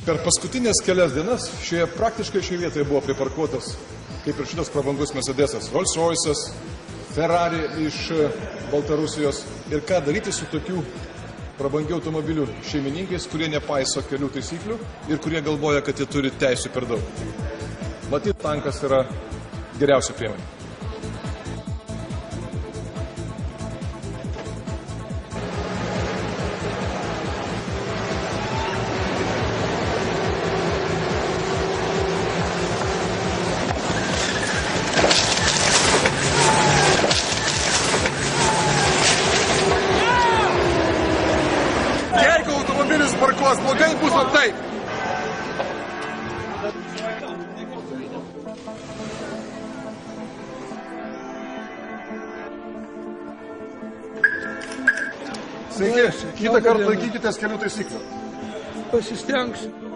Per paskutinės kelias dienas praktiškai šioje vietoje buvo priparkuotas, kaip ir šitas prabangus Mercedesas, Rolls-Royce'as, Ferrari iš Baltarusijos. Ir ką daryti su tokių prabangių automobilių šeimininkais, kurie nepaiso kelių taisyklių ir kurie galvoja, kad jie turi teisių per daug. Matyt, tankas yra geriausia priemonė. Jeigu automobilis parkuos blogai, bus o taip. Sveiki, kitą kartą laikykitės kelių taisyklių. Pasistengsiu.